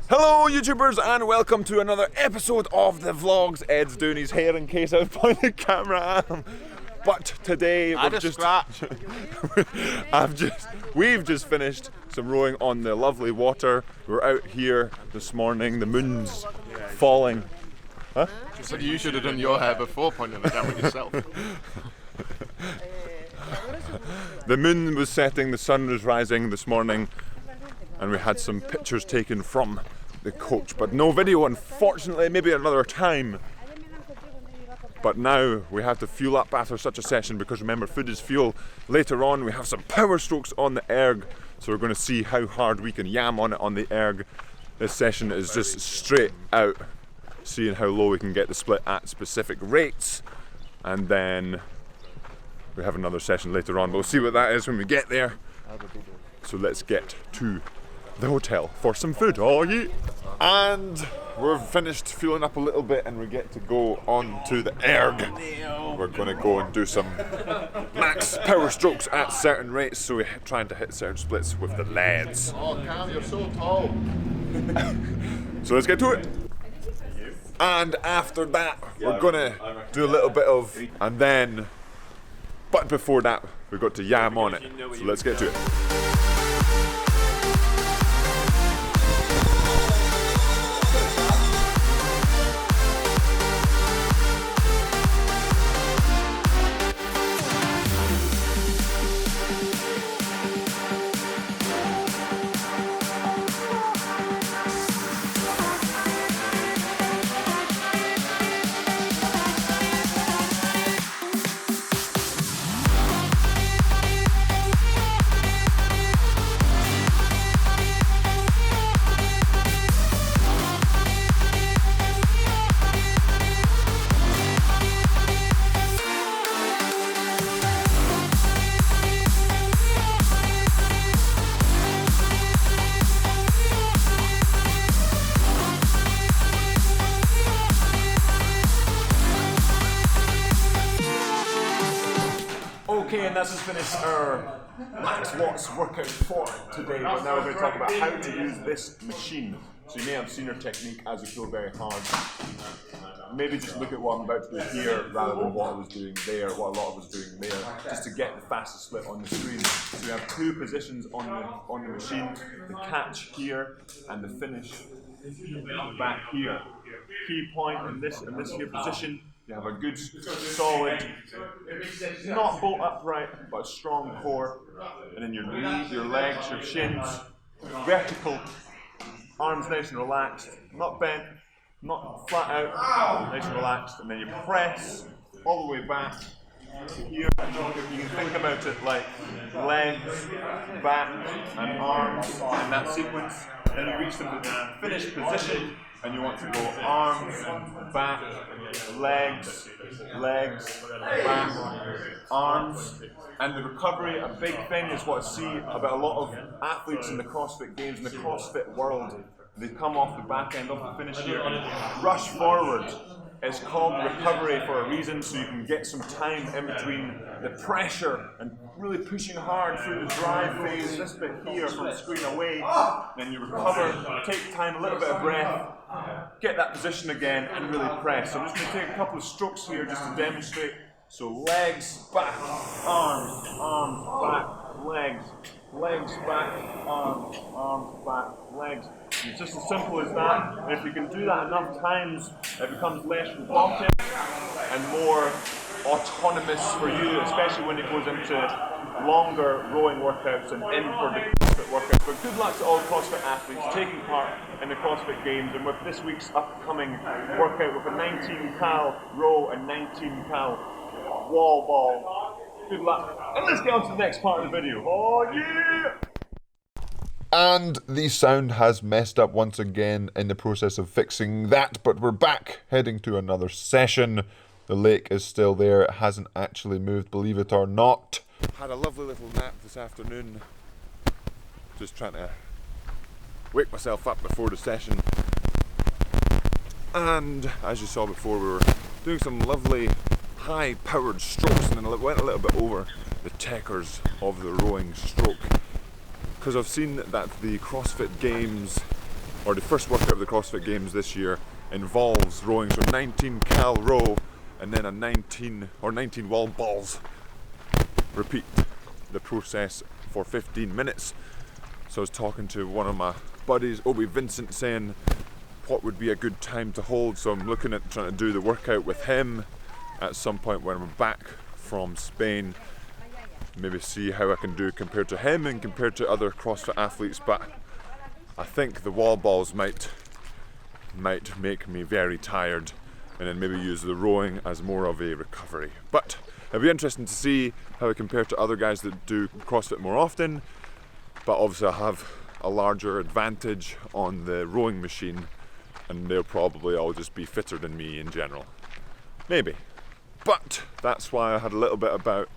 Hello YouTubers and welcome to another episode of the vlogs. Ed's doing his hair in case I point the camera at him. But today we've just finished some rowing on the lovely water. We're out here this morning, the moon's falling. Huh? So you should have done your hair before pointing the camera yourself. The moon was setting, the sun was rising this morning, and we had some pictures taken from the coach, but no video unfortunately, maybe another time. But now we have to fuel up after such a session because remember, food is fuel. Later on we have some power strokes on the erg, so we're going to see how hard we can yam on it on the erg. This session is just straight out seeing how low we can get the split at specific rates, and then we have another session later on, but we'll see what that is when we get there. So let's get to the hotel for some food. Oh yeah! And we're finished fueling up a little bit and we get to go on to the erg. We're going to go and do some max power strokes at certain rates, so we're trying to hit certain splits with the lads. Oh Cam, you're so tall. So let's get to it. And after that we're going to do a little bit of, and then, but before that we've got to yam on it. So let's get to it. Okay, and that's just finished our max watts workout for today, but now we're going to talk about how to use this machine. So you may have seen our technique as you pull very hard. Maybe just look at what I'm about to do here rather than what I was doing there, what a lot of us doing there, just to get the fastest split on the screen. So we have two positions on the machine, the catch here and the finish back here. Key point in this here position. You have a good, solid, not bolt upright, but a strong core. And then your knees, your legs, your shins, vertical, arms nice and relaxed, not bent, not flat out, nice and relaxed. And then you press all the way back to here. You can think about it like legs, back, and arms in that sequence. Then you reach the finished position. And you want to go arms, back, legs, back, arms. And the recovery, a big thing is what I see about a lot of athletes in the CrossFit games, in the CrossFit world. They come off the back end of the finish here and rush forward. It's called recovery for a reason, so you can get some time in between the pressure and really pushing hard through the drive phase, this bit here from the screen away. Then you recover, take time, a little bit of breath, get that position again and really press. So I'm just going to take a couple of strokes here just to demonstrate. So legs, back, arms, back, legs, back, arms, back, legs. It's just as simple as that, and if you can do that enough times, it becomes less robotic and more autonomous for you, especially when it goes into longer rowing workouts and in for the CrossFit workouts. But good luck to all CrossFit athletes taking part in the CrossFit Games, and with this week's upcoming workout with a 19 cal row and 19 cal wall ball. Good luck, and let's get on to the next part of the video. Oh yeah! And the sound has messed up once again in the process of fixing that, but we're back heading to another session. The lake is still there, it hasn't actually moved, believe it or not. Had a lovely little nap this afternoon, just trying to wake myself up before the session. And as you saw before, we were doing some lovely high powered strokes, and then I went a little bit over the techers of the rowing stroke, because I've seen that the CrossFit Games or the first workout of the CrossFit Games this year involves rowing, so 19 cal row and then a 19 wall balls. Repeat the process for 15 minutes. So I was talking to one of my buddies, Obi Vincent, saying what would be a good time to hold, so I'm looking at trying to do the workout with him at some point when I'm back from Spain. Maybe see how I can do compared to him and compared to other CrossFit athletes, but I think the wall balls might make me very tired, and then maybe use the rowing as more of a recovery. But it'll be interesting to see how I compare to other guys that do CrossFit more often, but obviously I have a larger advantage on the rowing machine, and they'll probably all just be fitter than me in general. Maybe. But that's why I had a little bit about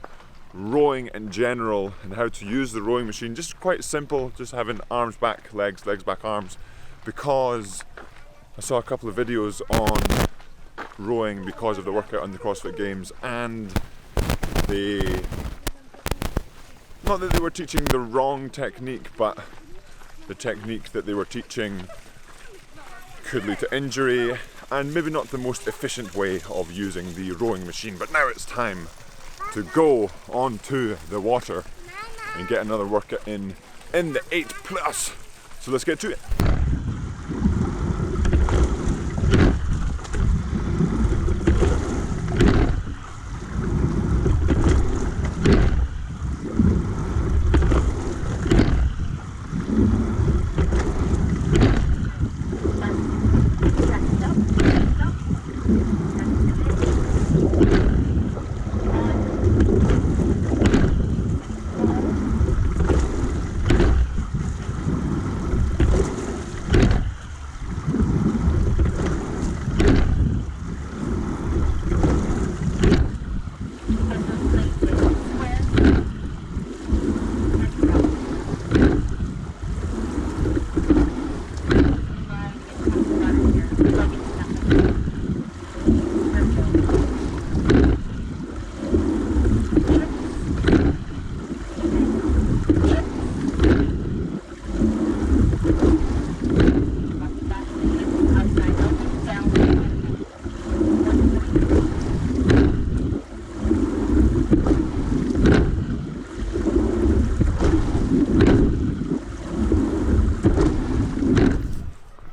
rowing in general and how to use the rowing machine. Just quite simple, just having arms back, legs back, arms, because I saw a couple of videos on rowing because of the workout on the CrossFit Games, and not that they were teaching the wrong technique, but the technique that they were teaching could lead to injury, and maybe not the most efficient way of using the rowing machine. But now it's time to go onto the water and get another workout in the 8+. So let's get to it.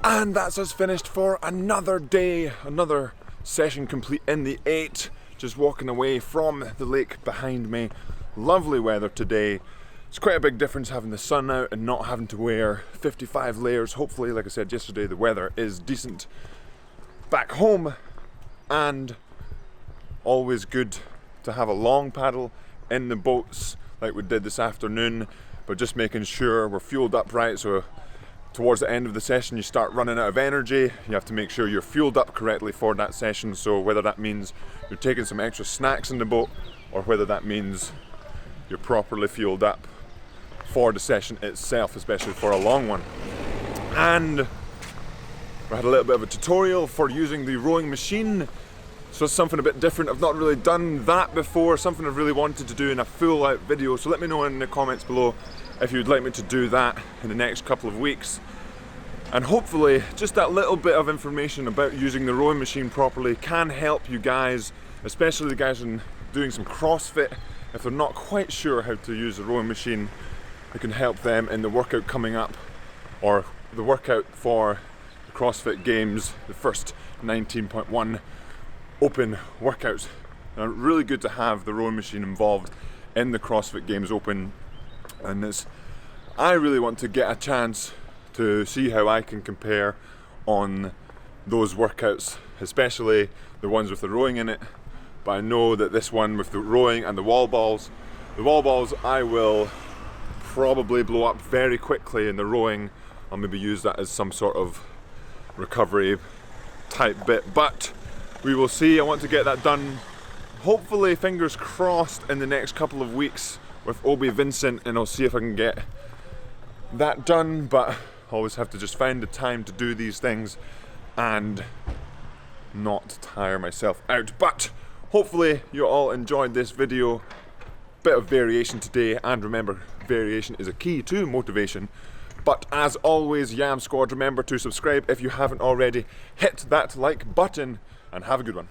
And that's us finished for another day, another session complete in the 8. Just walking away from the lake behind me. Lovely weather today. It's quite a big difference having the sun out and not having to wear 55 layers. Hopefully, like I said yesterday, the weather is decent back home, and always good to have a long paddle in the boats like we did this afternoon, but just making sure we're fueled up right, so towards the end of the session you start running out of energy. You have to make sure you're fueled up correctly for that session, so whether that means you're taking some extra snacks in the boat, or whether that means you're properly fueled up for the session itself, especially for a long one. And we had a little bit of a tutorial for using the rowing machine, so it's something a bit different. I've not really done that before, something I've really wanted to do in a full out video, so let me know in the comments below if you'd like me to do that in the next couple of weeks. And hopefully just that little bit of information about using the rowing machine properly can help you guys, especially the guys doing some CrossFit. If they're not quite sure how to use the rowing machine, it can help them in the workout coming up, or the workout for the CrossFit Games, the first 19.1 open workouts. And really good to have the rowing machine involved in the CrossFit Games Open. And I really want to get a chance to see how I can compare on those workouts, especially the ones with the rowing in it. But I know that this one with the rowing and the wall balls I will probably blow up very quickly, and the rowing I'll maybe use that as some sort of recovery type bit, but we will see. I want to get that done, hopefully, fingers crossed, in the next couple of weeks with Obi Vincent, and I'll see if I can get that done. But I always have to just find the time to do these things and not tire myself out. But hopefully you all enjoyed this video. Bit of variation today, and remember, variation is a key to motivation. But as always, Yam Squad, remember to subscribe if you haven't already. Hit that like button and have a good one.